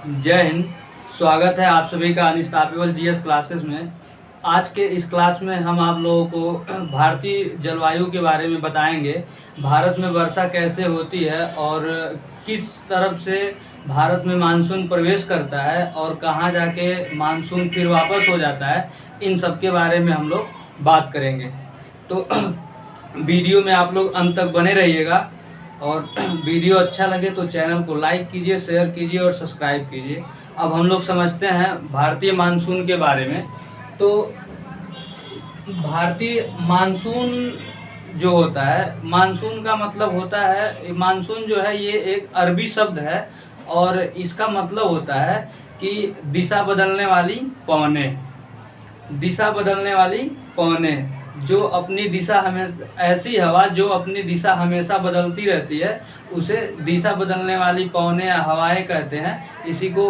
जय हिंद। स्वागत है आप सभी का अनस्टॉपेबल जीएस क्लासेस में। आज के इस क्लास में हम आप लोगों को भारतीय जलवायु के बारे में बताएंगे। भारत में वर्षा कैसे होती है और किस तरफ से भारत में मानसून प्रवेश करता है और कहाँ जाके मानसून फिर वापस हो जाता है, इन सब के बारे में हम लोग बात करेंगे। तो वीडियो में आप लोग अंत तक बने रहिएगा और वीडियो अच्छा लगे तो चैनल को लाइक कीजिए, शेयर कीजिए और सब्सक्राइब कीजिए। अब हम लोग समझते हैं भारतीय मानसून के बारे में। तो भारतीय मानसून जो होता है, मानसून का मतलब होता है, मानसून जो है ये एक अरबी शब्द है और इसका मतलब होता है कि दिशा बदलने वाली पवनें। दिशा बदलने वाली पवनें, जो अपनी दिशा हमेशा, ऐसी हवा जो अपनी दिशा हमेशा बदलती रहती है, उसे दिशा बदलने वाली पवनें या हवाएं कहते हैं। इसी को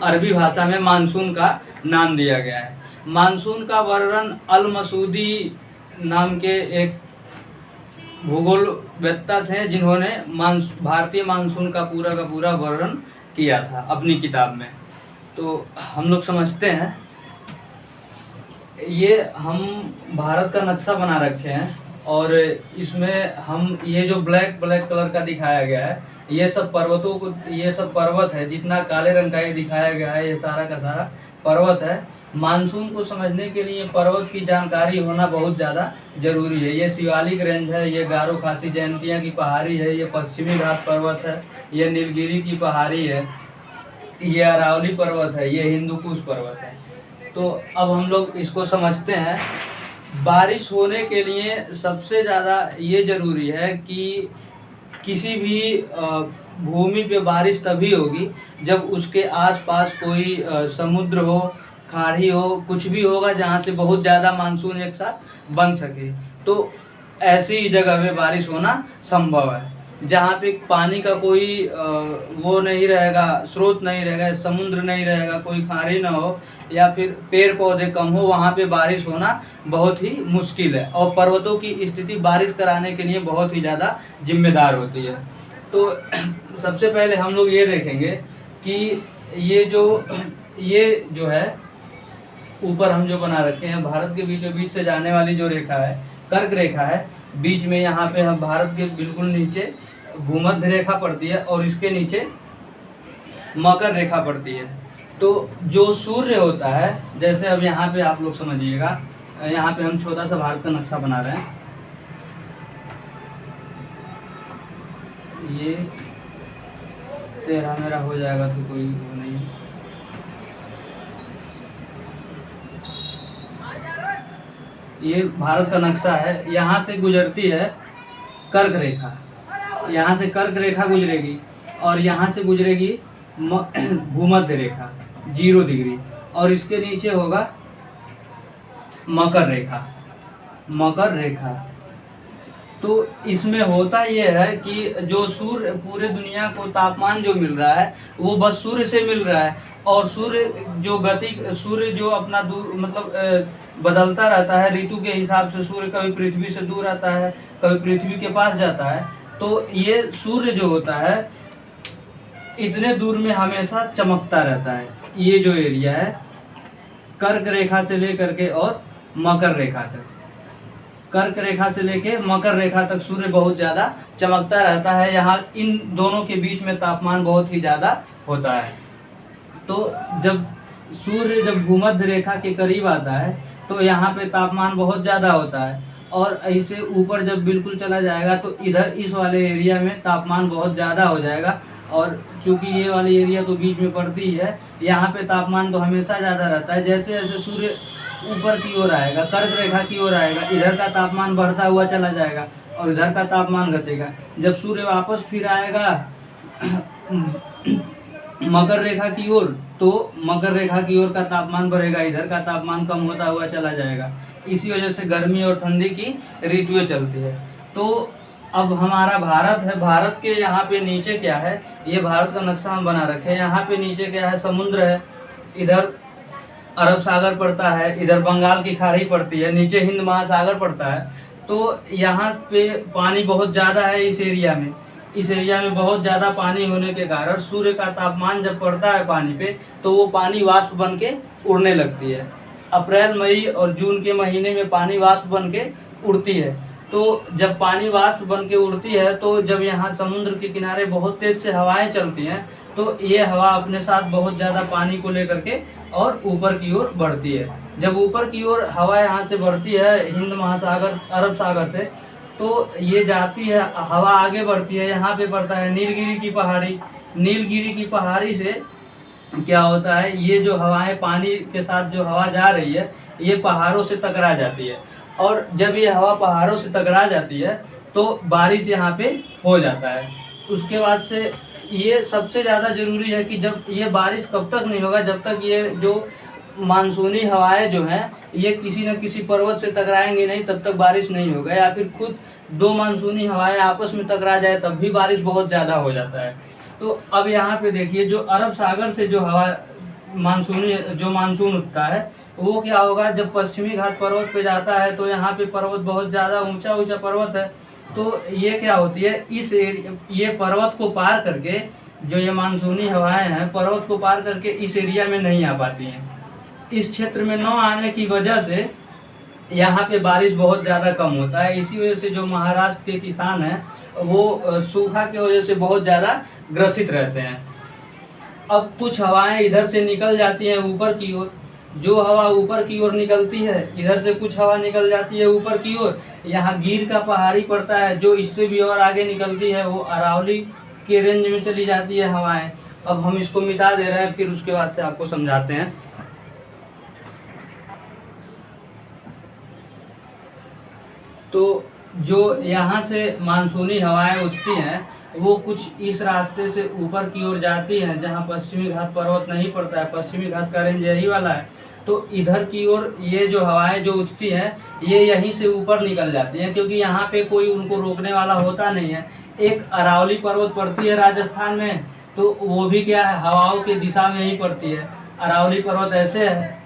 अरबी भाषा में मानसून का नाम दिया गया है। मानसून का वर्णन अल मसूदी नाम के एक भूगोलवेत्ता थे, जिन्होंने भारतीय मानसून का पूरा वर्णन किया था अपनी किताब में। तो हम लोग समझते हैं, ये हम भारत का नक्शा बना रखे हैं और इसमें हम ये जो ब्लैक कलर का दिखाया गया है, ये सब पर्वतों को, ये सब पर्वत है। जितना काले रंग का ये दिखाया गया है, ये सारा का सारा पर्वत है। मानसून को समझने के लिए पर्वत की जानकारी होना बहुत ज़्यादा ज़रूरी है। ये शिवालिक रेंज है, ये गारो खासी जयंतिया की पहाड़ी है, ये पश्चिमी घाट पर्वत है, ये नीलगिरी की पहाड़ी है, ये अरावली पर्वत है, ये हिंदू कुश पर्वत है। तो अब हम लोग इसको समझते हैं। बारिश होने के लिए सबसे ज़्यादा ये ज़रूरी है कि किसी भी भूमि पे बारिश तभी होगी जब उसके आसपास कोई समुद्र हो, खाड़ी हो, कुछ भी होगा जहाँ से बहुत ज़्यादा मानसून एक साथ बन सके। तो ऐसी जगह पे बारिश होना संभव है जहाँ पे पानी का कोई वो नहीं रहेगा, स्रोत नहीं रहेगा, समुद्र नहीं रहेगा, कोई खाड़ी ना हो या फिर पेड़ पौधे कम हो, वहाँ पे बारिश होना बहुत ही मुश्किल है। और पर्वतों की स्थिति बारिश कराने के लिए बहुत ही ज़्यादा जिम्मेदार होती है। तो सबसे पहले हम लोग ये देखेंगे कि ये जो है ऊपर हम जो बना रखे हैं, भारत के बीचों बीच से जाने वाली जो रेखा है, कर्क रेखा है। बीच में यहाँ पे हम भारत के बिल्कुल नीचे भूमध्य रेखा पड़ती है और इसके नीचे मकर रेखा पड़ती है। तो जो सूर्य होता है, जैसे अब यहाँ पे आप लोग समझिएगा, यहाँ पे हम छोटा सा भारत का नक्शा बना रहे हैं। ये तेरा मेरा हो जाएगा तो कोई वो नहीं है। ये भारत का नक्शा है। यहाँ से गुजरती है कर्क रेखा, यहाँ से कर्क रेखा गुजरेगी और यहाँ से गुजरेगी भूमध्य रेखा 0 डिग्री, और इसके नीचे होगा मकर रेखा। मकर रेखा तो इसमें होता यह है कि जो सूर्य, पूरे दुनिया को तापमान जो मिल रहा है वो बस सूर्य से मिल रहा है। और सूर्य जो अपना मतलब बदलता रहता है ऋतु के हिसाब से। सूर्य कभी पृथ्वी से दूर आता है, कभी पृथ्वी के पास जाता है। तो ये सूर्य जो होता है इतने दूर में हमेशा चमकता रहता है। ये जो एरिया है कर्क रेखा से लेकर के और मकर रेखा तक, कर्क रेखा से लेके मकर रेखा तक सूर्य बहुत ज़्यादा चमकता रहता है। यहाँ इन दोनों के बीच में तापमान बहुत ही ज़्यादा होता है। तो जब सूर्य जब भूमध्य रेखा के करीब आता है तो यहाँ पे तापमान बहुत ज़्यादा होता है, और ऐसे ऊपर जब बिल्कुल चला जाएगा तो इधर इस वाले एरिया में तापमान बहुत ज़्यादा हो जाएगा। और चूँकि ये वाली एरिया तो बीच में पड़ती है, यहाँ पे तापमान तो हमेशा ज़्यादा रहता है। जैसे जैसे सूर्य ऊपर की ओर आएगा, कर्क रेखा की ओर आएगा, इधर का तापमान बढ़ता हुआ चला जाएगा और इधर का तापमान घटेगा। जब सूर्य वापस फिर आएगा मकर रेखा की ओर, तो मकर रेखा की ओर का तापमान बढ़ेगा, इधर का तापमान कम होता हुआ चला जाएगा। इसी वजह से गर्मी और ठंडी की ऋतुएं चलती है। तो अब हमारा भारत है, भारत के यहाँ पे नीचे क्या है, ये भारत का नक्शा हम बना रखे हैं। यहाँ पे नीचे क्या है, समुद्र है, इधर अरब सागर पड़ता है, इधर बंगाल की खाड़ी पड़ती है, नीचे हिंद महासागर पड़ता है। तो यहाँ पे पानी बहुत ज़्यादा है इस एरिया में। इस एरिया में बहुत ज़्यादा पानी होने के कारण सूर्य का तापमान जब पड़ता है पानी पे तो वो पानी वाष्प बन के उड़ने लगती है। अप्रैल मई और जून के महीने में पानी वाष्प बन के उड़ती है। तो जब पानी वाष्प बन के उड़ती है तो जब यहाँ समुद्र के किनारे बहुत तेज से हवाएं चलती हैं तो ये हवा अपने साथ बहुत ज़्यादा पानी को लेकर के और ऊपर की ओर बढ़ती है। जब ऊपर की ओर हवा यहाँ से बढ़ती है हिंद महासागर अरब सागर से, तो ये जाती है हवा आगे बढ़ती है, यहाँ पे पड़ता है नीलगिरी की पहाड़ी। नीलगिरी की पहाड़ी से क्या होता है, ये जो हवाएं पानी के साथ जो हवा जा रही है ये पहाड़ों से टकरा जाती है, और जब ये हवा पहाड़ों से टकरा जाती है तो बारिश यहाँ पे हो जाता है। उसके बाद से ये सबसे ज़्यादा ज़रूरी है कि जब ये बारिश कब तक नहीं होगा, जब तक ये जो मानसूनी हवाएं जो हैं ये किसी न किसी पर्वत से टकराएंगी नहीं तब तक बारिश नहीं होगा, या फिर खुद दो मानसूनी हवाएं आपस में टकरा जाए तब भी बारिश बहुत ज़्यादा हो जाता है। तो अब यहाँ पे देखिए जो अरब सागर से जो हवा मानसून उठता है वो क्या होगा, जब पश्चिमी घाट पर्वत पे जाता है तो यहाँ पे पर्वत बहुत ज़्यादा ऊंचा ऊंचा पर्वत है, तो ये क्या होती है ये पर्वत को पार करके जो ये मानसूनी हवाएं हैं पर्वत को पार करके इस एरिया में नहीं आ पाती हैं। इस क्षेत्र में न आने की वजह से यहाँ पे बारिश बहुत ज़्यादा कम होता है। इसी वजह से जो महाराष्ट्र के किसान हैं वो सूखा की वजह से बहुत ज़्यादा ग्रसित रहते हैं। अब कुछ हवाएं इधर से निकल जाती हैं ऊपर की ओर, जो हवा ऊपर की ओर निकलती है इधर से कुछ हवा निकल जाती है ऊपर की ओर, यहाँ गिर का पहाड़ी पड़ता है जो इससे भी और आगे निकलती है, वो अरावली के रेंज में चली जाती है हवाएं। अब हम इसको मिटा दे रहे हैं, फिर उसके बाद से आपको समझाते हैं। तो जो यहाँ से मानसूनी हवाएं उठती हैं वो कुछ इस रास्ते से ऊपर की ओर जाती हैं जहाँ पश्चिमी घाट पर्वत नहीं पड़ता है, पश्चिमी घाट का रेंज यही वाला है। तो इधर की ओर ये जो हवाएं जो उठती हैं ये यहीं से ऊपर निकल जाती हैं, क्योंकि यहाँ पे कोई उनको रोकने वाला होता नहीं है। एक अरावली पर्वत पड़ती है राजस्थान में, तो वो भी क्या है हवाओं की दिशा में ही पड़ती है। अरावली पर्वत ऐसे है,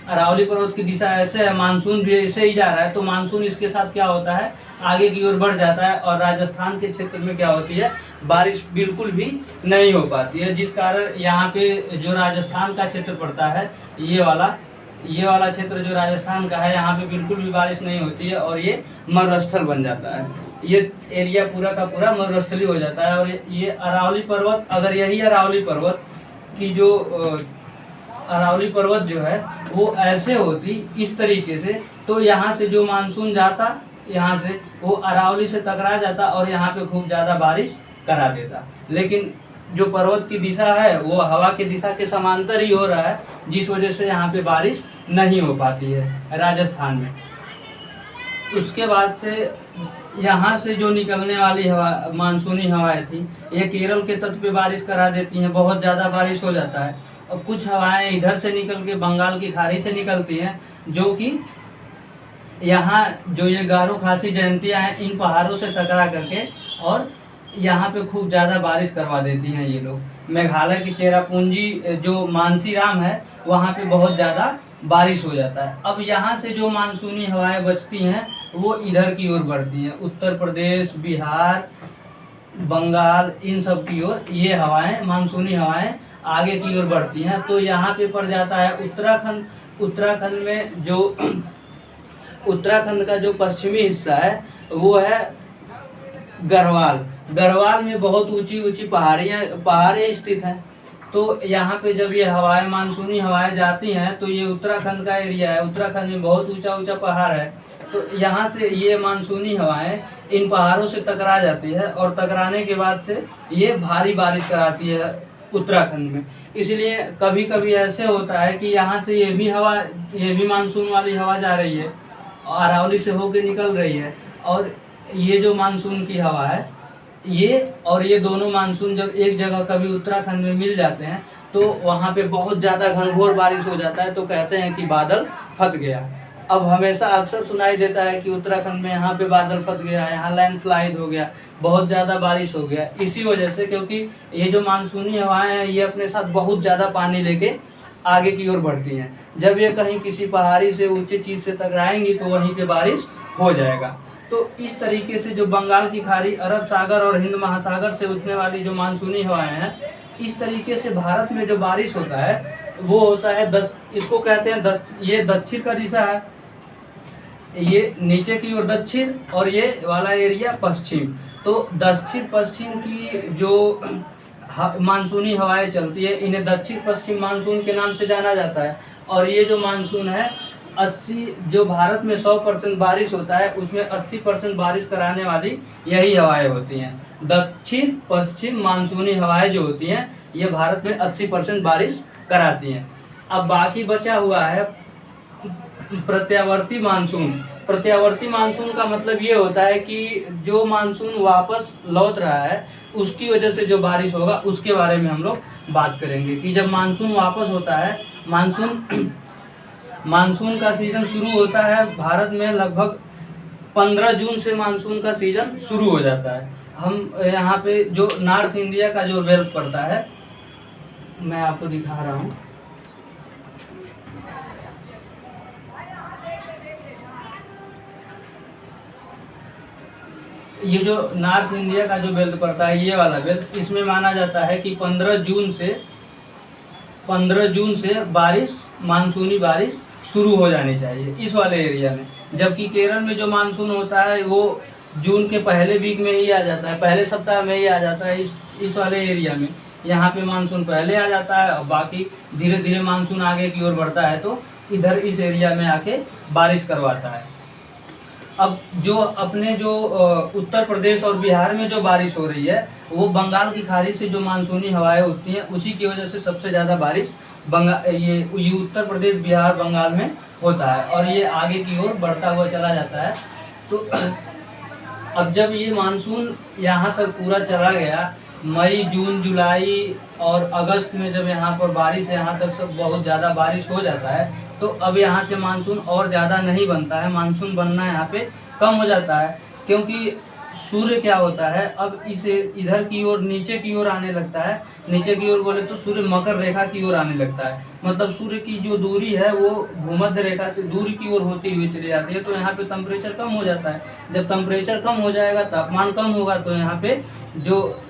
अरावली पर्वत की दिशा ऐसे है, मानसून भी ऐसे ही जा रहा है, तो मानसून इसके साथ क्या होता है आगे की ओर बढ़ जाता है और राजस्थान के क्षेत्र में क्या होती है बारिश बिल्कुल भी नहीं हो पाती है, जिस कारण यहाँ पे जो राजस्थान का क्षेत्र पड़ता है ये वाला क्षेत्र जो राजस्थान का है यहाँ पे बिल्कुल भी बारिश नहीं होती है और ये मरुस्थल बन जाता है। ये एरिया पूरा का पूरा मरुस्थली हो जाता है। और ये अरावली पर्वत, अगर यही अरावली पर्वत की जो अरावली पर्वत जो है वो ऐसे होती इस तरीके से, तो यहाँ से जो मानसून जाता यहाँ से वो अरावली से टकरा जाता और यहाँ पे खूब ज़्यादा बारिश करा देता। लेकिन जो पर्वत की दिशा है वो हवा की दिशा के समांतर ही हो रहा है, जिस वजह से यहाँ पे बारिश नहीं हो पाती है राजस्थान में। उसके बाद से यहाँ से जो निकलने वाली हवा मानसूनी हवाएं थी ये केरल के तट पे बारिश करा देती हैं, बहुत ज़्यादा बारिश हो जाता है। और कुछ हवाएं इधर से निकल के बंगाल की खाड़ी से निकलती हैं, जो कि यहाँ जो ये गारो खासी जयंतियाँ हैं इन पहाड़ों से टकरा करके और यहाँ पे खूब ज़्यादा बारिश करवा देती हैं ये लोग। मेघालय की चेरापूंजी जो मानसीराम है वहाँ पे बहुत ज़्यादा बारिश हो जाता है। अब यहाँ से जो मानसूनी हवाएं बचती हैं वो इधर की ओर बढ़ती हैं, उत्तर प्रदेश, बिहार, बंगाल, इन सब की ओर ये हवाएं मानसूनी हवाएं आगे की ओर बढ़ती हैं। तो यहाँ पे पड़ जाता है उत्तराखंड। उत्तराखंड में जो उत्तराखंड का जो पश्चिमी हिस्सा है वो है गढ़वाल। गढ़वाल में बहुत ऊंची ऊंची पहाड़ियाँ स्थित हैं। तो यहाँ पे जब ये हवाएं मानसूनी हवाएं जाती हैं तो ये उत्तराखंड का एरिया है, उत्तराखंड में बहुत ऊंचा ऊंचा पहाड़ है, तो यहाँ से ये मानसूनी हवाएं इन पहाड़ों से टकरा जाती है और टकराने के बाद से ये भारी बारिश कराती है उत्तराखंड में। इसलिए कभी कभी ऐसे होता है कि यहाँ से ये भी मानसून वाली हवा जा रही है, अरावली से होकर निकल रही है, और ये जो मानसून की हवा है ये दोनों मानसून जब एक जगह कभी उत्तराखंड में मिल जाते हैं तो वहाँ पे बहुत ज़्यादा घनघोर बारिश हो जाता है, तो कहते हैं कि बादल फट गया। अब हमेशा अक्सर सुनाई देता है कि उत्तराखंड में यहाँ पे बादल फट गया, यहाँ लैंडस्लाइड हो गया, बहुत ज़्यादा बारिश हो गया। इसी वजह से, क्योंकि ये जो मानसूनी हवाएं हैं ये अपने साथ बहुत ज़्यादा पानी लेके आगे की ओर बढ़ती हैं। जब ये कहीं किसी पहाड़ी से ऊंची चीज़ से टकराएंगी तो वहीं पे बारिश हो जाएगा। तो इस तरीके से जो बंगाल की खाड़ी, अरब सागर और हिंद महासागर से उठने वाली जो मानसूनी हवाएं हैं, इस तरीके से भारत में जो बारिश होता है वो होता है इसको कहते हैं ये दक्षिण का दिशा है, ये नीचे की ओर दक्षिण और ये वाला एरिया पश्चिम। तो दक्षिण पश्चिम की जो मानसूनी हवाएं चलती है इन्हें दक्षिण पश्चिम मानसून के नाम से जाना जाता है। और ये जो मानसून है 80 जो भारत में 100% बारिश होता है उसमें 80% बारिश कराने वाली यही हवाएं होती हैं। दक्षिण पश्चिम मानसूनी हवाएं जो होती हैं ये भारत में 80% बारिश कराती हैं। अब बाकी बचा हुआ है प्रत्यावर्ती मानसून। प्रत्यावर्ती मानसून का मतलब ये होता है कि जो मानसून वापस लौट रहा है उसकी वजह से जो बारिश होगा उसके बारे में हम लोग बात करेंगे कि जब मानसून वापस होता है, मानसून का सीजन शुरू होता है भारत में लगभग 15 जून से मानसून का सीजन शुरू हो जाता है। हम यहाँ पे जो नॉर्थ इंडिया का जो बेल्ट पड़ता है मैं आपको दिखा रहा हूँ। ये जो नॉर्थ इंडिया का जो बेल्ट पड़ता है ये वाला बेल्ट, इसमें माना जाता है कि 15 जून से मानसूनी बारिश शुरू हो जानी चाहिए इस वाले एरिया में। जबकि केरल में जो मानसून होता है वो जून के पहले वीक में ही आ जाता है, पहले सप्ताह में ही आ जाता है। इस वाले एरिया में यहाँ पे मानसून पहले आ जाता है और बाकी धीरे धीरे मानसून आगे की ओर बढ़ता है तो इधर इस एरिया में आके बारिश करवाता है। अब जो अपने जो उत्तर प्रदेश और बिहार में जो बारिश हो रही है वो बंगाल की खाड़ी से जो मानसूनी हवाएं होती हैं उसी की वजह से सबसे ज़्यादा बारिश ये उत्तर प्रदेश, बिहार, बंगाल में होता है और ये आगे की ओर बढ़ता हुआ चला जाता है। तो अब जब ये मानसून यहाँ तक पूरा चला गया, मई, जून, जुलाई और अगस्त में जब यहाँ पर बारिश यहाँ तक सब बहुत ज़्यादा बारिश हो जाता है तो अब यहाँ से मानसून और ज़्यादा नहीं बनता है, मानसून बनना यहाँ पे कम हो जाता है। क्योंकि सूर्य क्या होता है अब इसे इधर की ओर नीचे की ओर आने लगता है। नीचे की ओर बोले तो सूर्य मकर रेखा की ओर आने लगता है, मतलब सूर्य की जो दूरी है वो भूमध्य रेखा से दूर की ओर होती हुई चली जाती है। तो यहाँ पे टेम्परेचर कम हो जाता है। जब टेम्परेचर कम हो जाएगा, तापमान कम होगा तो यहाँ पे जो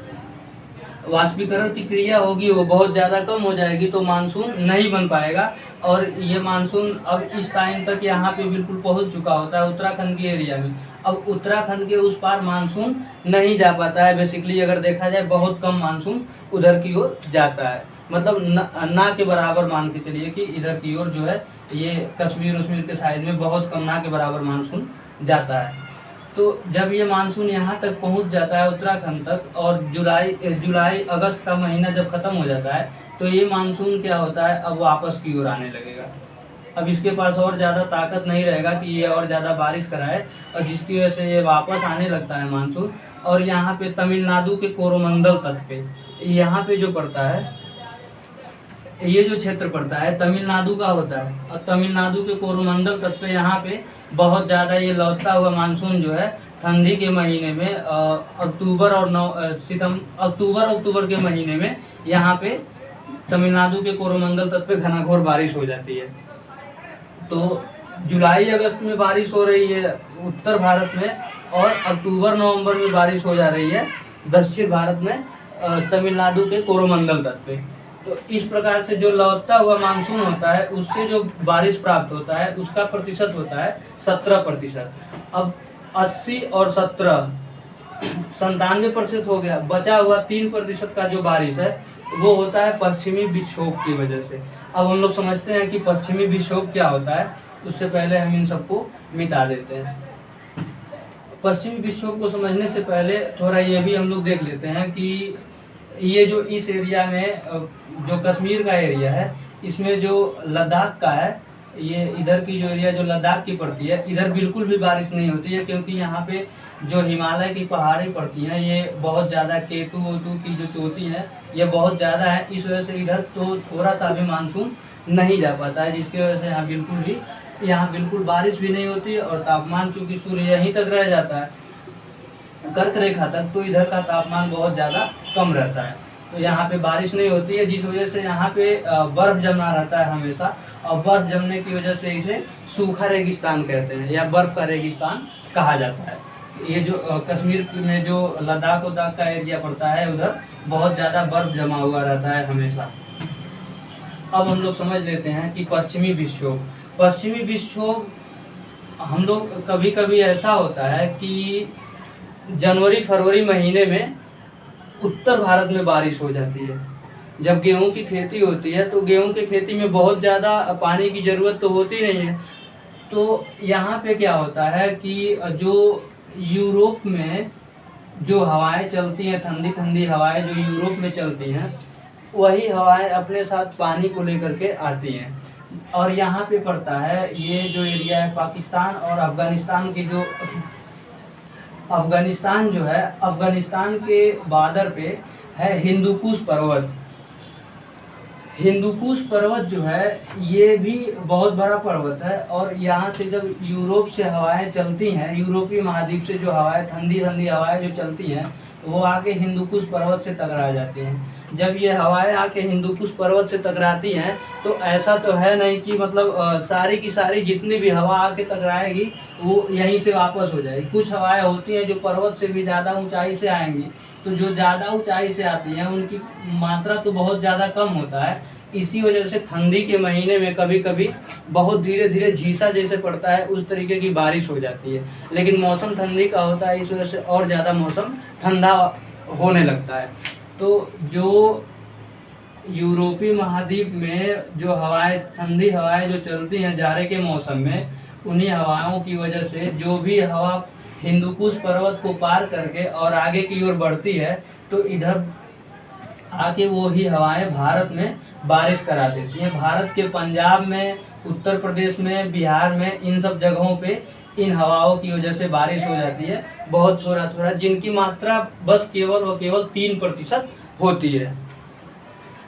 वाष्पीकरण की क्रिया होगी वो बहुत ज़्यादा कम हो जाएगी तो मानसून नहीं बन पाएगा। और ये मानसून अब इस टाइम तक यहाँ पे बिल्कुल पहुँच चुका होता है उत्तराखंड के एरिया में। अब उत्तराखंड के उस पार मानसून नहीं जा पाता है। बेसिकली अगर देखा जाए बहुत कम मानसून उधर की ओर जाता है, मतलब ना के बराबर मान के चलिए कि इधर की ओर जो है ये कश्मीर के साइड में बहुत कम, ना के बराबर मानसून जाता है। तो जब ये मानसून यहाँ तक पहुँच जाता है उत्तराखंड तक और जुलाई अगस्त का महीना जब ख़त्म हो जाता है तो ये मानसून क्या होता है अब वापस की ओर आने लगेगा। अब इसके पास और ज़्यादा ताकत नहीं रहेगा कि ये और ज़्यादा बारिश कराए और जिसकी वजह से ये वापस आने लगता है मानसून। और यहाँ पे तमिलनाडु के कोरोमंडल तट पे यहाँ पे जो पड़ता है, ये जो क्षेत्र पड़ता है तमिलनाडु का होता है और तमिलनाडु के कोरोमंडल तट पे यहाँ पे बहुत ज़्यादा ये लौटता हुआ मानसून जो है ठंडी के महीने में अक्टूबर के महीने में यहाँ पे तमिलनाडु के कोरोमंडल तट पे घनाघोर बारिश हो जाती है। तो जुलाई अगस्त में बारिश हो रही है उत्तर भारत में और अक्टूबर नवंबर में बारिश हो जा रही है दक्षिण भारत में तमिलनाडु के कोरोमंडल तट पे। तो इस प्रकार से जो लौटता हुआ मानसून होता है उससे जो बारिश प्राप्त होता है उसका प्रतिशत होता है 17%। अब 80 और 17 97% हो गया। बचा हुआ 3% का जो बारिश है वो होता है पश्चिमी विक्षोभ की वजह से। अब हम लोग समझते हैं कि पश्चिमी विक्षोभ क्या होता है, उससे पहले हम इन सबको मिटा देते हैं। पश्चिमी विक्षोभ को समझने से पहले थोड़ा ये भी हम लोग देख लेते हैं कि ये जो इस एरिया में जो कश्मीर का एरिया है इसमें जो लद्दाख का है, ये इधर की जो एरिया जो लद्दाख की पड़ती है इधर बिल्कुल भी बारिश नहीं होती है क्योंकि यहाँ पे जो हिमालय की पहाड़ी पड़ती हैं ये बहुत ज़्यादा केतु की जो चोटी है ये बहुत ज़्यादा है। इस वजह से इधर तो थोड़ा सा भी मानसून नहीं जा पाता है, जिसकी वजह से यहाँ बिल्कुल बारिश भी नहीं होती और तापमान चूँकि सूर्य यहीं तक रह जाता है कर्क रेखा तक, तो इधर का तापमान बहुत ज़्यादा कम रहता है। तो यहाँ पे बारिश नहीं होती है जिस वजह से यहाँ पे बर्फ़ जमा रहता है हमेशा और बर्फ़ जमने की वजह से इसे सूखा रेगिस्तान कहते हैं या बर्फ़ का रेगिस्तान कहा जाता है। ये जो कश्मीर में जो लद्दाख उद्दाख का एरिया पड़ता है उधर बहुत ज़्यादा बर्फ जमा हुआ रहता है हमेशा। अब हम लोग समझ लेते हैं कि पश्चिमी विक्षोभ। पश्चिमी विक्षोभ हम लोग कभी कभी ऐसा होता है कि जनवरी फरवरी महीने में उत्तर भारत में बारिश हो जाती है। जब गेहूं की खेती होती है तो गेहूं की खेती में बहुत ज़्यादा पानी की ज़रूरत तो होती नहीं है। तो यहाँ पे क्या होता है कि जो यूरोप में जो हवाएं चलती हैं, ठंडी ठंडी हवाएं जो यूरोप में चलती हैं, वही हवाएं अपने साथ पानी को लेकर के आती हैं और यहाँ पे पड़ता है ये जो एरिया है पाकिस्तान और अफगानिस्तान के जो अफगानिस्तान जो है, अफगानिस्तान के बॉर्डर पे है हिंदुकुश पर्वत। हिंदुकुश पर्वत जो है ये भी बहुत बड़ा पर्वत है और यहाँ से जब यूरोप से हवाएं चलती हैं, यूरोपीय महाद्वीप से जो हवाएं ठंडी ठंडी हवाएं जो चलती हैं वो आके हिंदुकुश पर्वत से टकरा जाती हैं। जब ये हवाएं आके हिंदुकुश पर्वत से टकराती हैं तो ऐसा तो है नहीं कि मतलब सारी की सारी जितनी भी हवा आके टकराएगी वो यहीं से वापस हो जाएगी। कुछ हवाएं होती हैं जो पर्वत से भी ज़्यादा ऊंचाई से आएंगी, तो जो ज़्यादा ऊंचाई से आती हैं उनकी मात्रा तो बहुत ज़्यादा कम होता है। इसी वजह से ठंडी के महीने में कभी कभी बहुत धीरे धीरे झीसा जैसे पड़ता है उस तरीके की बारिश हो जाती है, लेकिन मौसम ठंडी का होता है, इस वजह से और ज़्यादा मौसम ठंडा होने लगता है। तो जो यूरोपीय महाद्वीप में जो हवाएं ठंडी हवाएं जो चलती हैं जाड़े के मौसम में, उन्हीं हवाओं की वजह से जो भी हवा हिंदुकुश पर्वत को पार करके और आगे की ओर बढ़ती है तो इधर आके वो ही हवाएं भारत में बारिश करा देती हैं। भारत के पंजाब में, उत्तर प्रदेश में, बिहार में, इन सब जगहों पे इन हवाओं की वजह से बारिश हो जाती है, बहुत थोड़ा थोड़ा, जिनकी मात्रा बस केवल और केवल 3% होती है।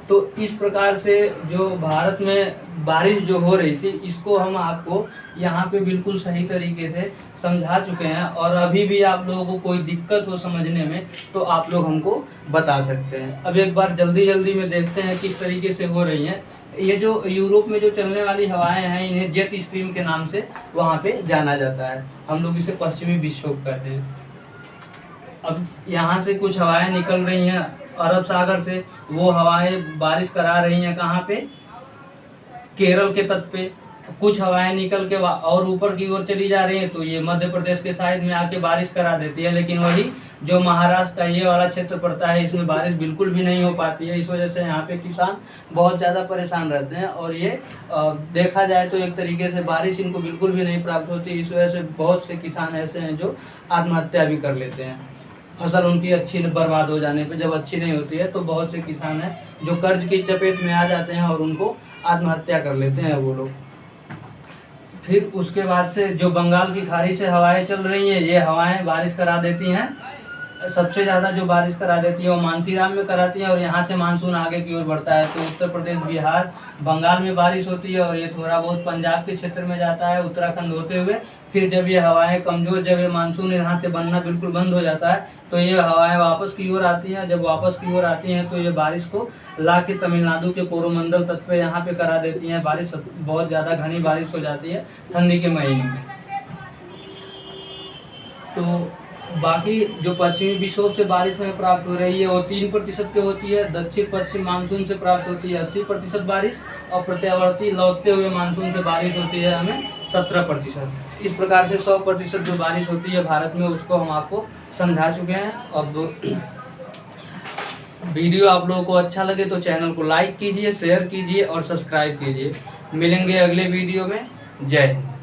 तो इस प्रकार से जो भारत में बारिश जो हो रही थी इसको हम आपको यहाँ पे बिल्कुल सही तरीके से समझा चुके हैं और अभी भी आप लोगों को कोई दिक्कत हो समझने में तो आप लोग हमको बता सकते हैं। अब एक बार जल्दी जल्दी में देखते हैं किस तरीके से हो रही हैं। ये जो यूरोप में जो चलने वाली हवाएं हैं इन्हें जेट स्ट्रीम के नाम से वहाँ पे जाना जाता है, हम लोग इसे पश्चिमी विक्षोभ कहते हैं। अब यहाँ से कुछ हवाएं निकल रही हैं अरब सागर से, वो हवाएं बारिश करा रही हैं कहाँ पे, केरल के तट पे। कुछ हवाएं निकल के और ऊपर की ओर चली जा रही हैं तो ये मध्य प्रदेश के साइड में आके बारिश करा देती है, लेकिन वही जो महाराष्ट्र का ये वाला क्षेत्र पड़ता है इसमें बारिश बिल्कुल भी नहीं हो पाती है। इस वजह से यहाँ पे किसान बहुत ज़्यादा परेशान रहते हैं और ये देखा जाए तो एक तरीके से बारिश इनको बिल्कुल भी नहीं प्राप्त होती। इस वजह से बहुत से किसान ऐसे हैं जो आत्महत्या भी कर लेते हैं फसल उनकी अच्छी बर्बाद हो जाने पे। जब अच्छी नहीं होती है तो बहुत से किसान हैं जो कर्ज की चपेट में आ जाते हैं और उनको आत्महत्या कर लेते हैं वो लोग। फिर उसके बाद से जो बंगाल की खाड़ी से हवाएं चल रही हैं ये हवाएं बारिश करा देती हैं। सबसे ज़्यादा जो बारिश करा देती है वो मानसीराम में कराती है और यहाँ से मानसून आगे की ओर बढ़ता है तो उत्तर प्रदेश, बिहार, बंगाल में बारिश होती है और ये थोड़ा बहुत पंजाब के क्षेत्र में जाता है उत्तराखंड होते हुए। फिर जब ये हवाएं कमज़ोर, जब ये मानसून यहाँ से बनना बिल्कुल बंद हो जाता है तो ये हवाएं वापस की ओर आती हैं। जब वापस की ओर आती हैं तो ये बारिश को ला के तमिलनाडु के कोरोमंडल तट पे यहाँ पे करा देती हैं। बारिश बहुत ज़्यादा घनी बारिश हो जाती है ठंडी के महीने में। तो बाकी जो पश्चिमी विक्षोभ से बारिश हमें प्राप्त हो रही है वो 3% की होती है। दक्षिण पश्चिम मानसून से प्राप्त होती है 80% बारिश और प्रत्यावर्ती लौटते हुए मानसून से बारिश होती है हमें 17%। इस प्रकार से 100% जो बारिश होती है भारत में उसको हम आपको समझा चुके हैं। अब वीडियो आप लोगों को अच्छा लगे तो चैनल को लाइक कीजिए, शेयर कीजिए और सब्सक्राइब कीजिए। मिलेंगे अगले वीडियो में। जय हिंद।